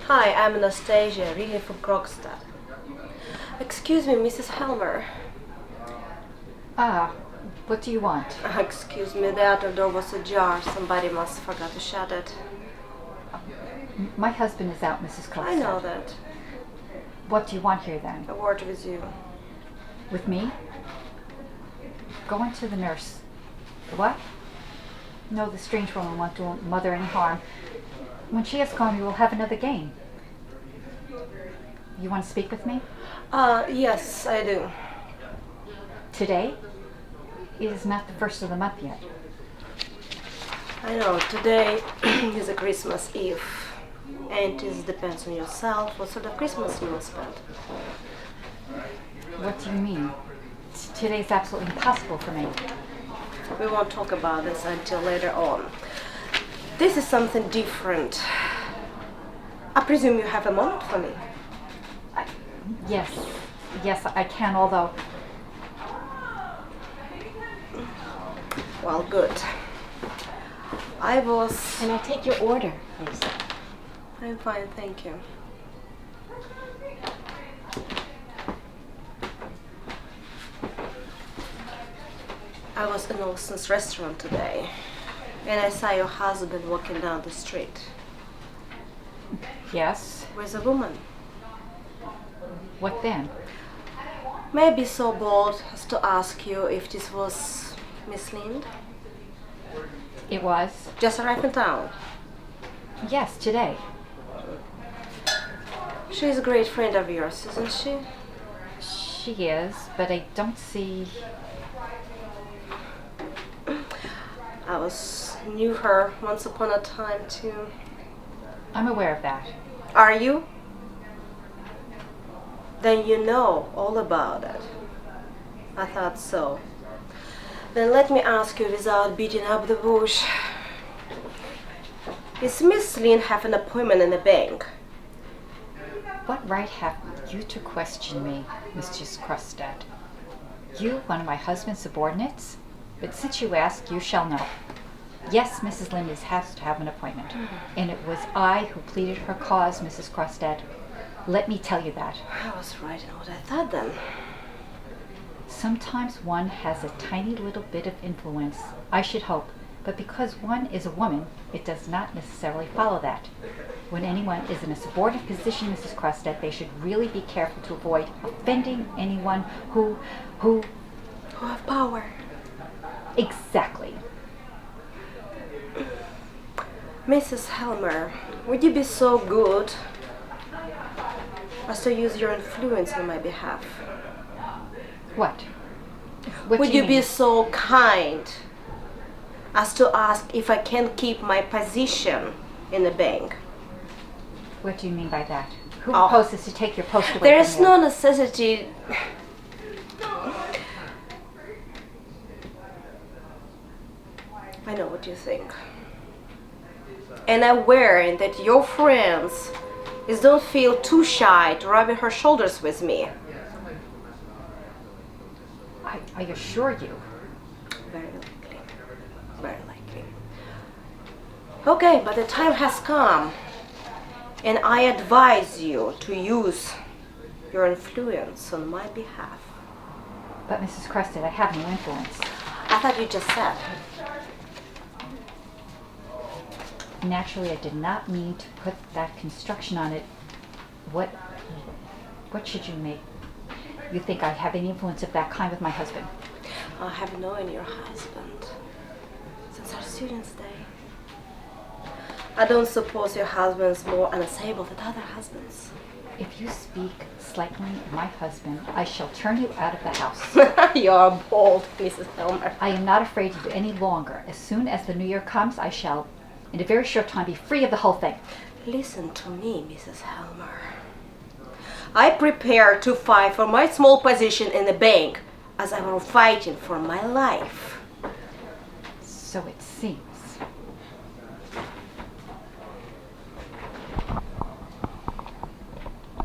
Hi, I'm Anastasia, reading from Krogstad. Excuse me, Mrs. Helmer. Ah, what do you want? Excuse me, the other door was ajar. Somebody must have forgot to shut it. My husband is out, Mrs. Krogstad. I know that. What do you want here then? A word with you. With me? Go into the nurse. What? No, the strange woman won't do mother any harm. When she has gone, we will have another game. You want to speak with me? Yes, I do. Today? It is not the first of the month yet. I know, today is a Christmas Eve. And it depends on yourself what sort of Christmas you will spend. What do you mean? Today is absolutely impossible for me. We won't talk about this until later on. This is something different. I presume you have a moment for me. Yes, I can, although... Well, good. Can I take your order, please? I'm fine, thank you. I was in Olson's restaurant today, and I saw your husband walking down the street. Yes? With a woman. What then? May I be so bold as to ask you if this was Miss Lind? It was? Just arrived in town. Yes, today. She's a great friend of yours, isn't she? She is, but I don't see... Knew her once upon a time too. I'm aware of that. Are you? Then you know all about it. I thought so. Then let me ask you without beating up the bush. Is Miss Lynn have an appointment in the bank? What right have you to question me, Mrs. Krogstad? You, one of my husband's subordinates? But since you ask, you shall know. Yes, Mrs. Lindis has to have an appointment. And it was I who pleaded her cause, Mrs. Krogstad. Let me tell you that. I was right in what I thought then. Sometimes one has a tiny little bit of influence, I should hope. But because one is a woman, it does not necessarily follow that. When anyone is in a subordinate position, Mrs. Krogstad, they should really be careful to avoid offending anyone who have power. Exactly. Mrs. Helmer, would you be so good as to use your influence on my behalf? What? Would you be so kind as to ask if I can keep my position in the bank? What do you mean by that? Who proposes to take your post away There from is you? no necessity. I know what you think. And I'm aware that your friends don't feel too shy to rub her shoulders with me. I assure you. Very likely. Very likely. Okay, but the time has come. And I advise you to use your influence on my behalf. But Mrs. Krogstad, I have no influence. I thought you just said. Naturally, I did not mean to put that construction on it. What should you make? You think I have any influence of that kind with my husband? I have known your husband since our students' day. I don't suppose your husband's more unstable than other husbands. If you speak slightly of my husband, I shall turn you out of the house. You're bold, Mrs. Helmer. I am not afraid of you any longer. As soon as the new year comes, I shall, in a very short time, be free of the whole thing. Listen to me, Mrs. Helmer. I prepare to fight for my small position in the bank as I were fighting for my life. So it seems.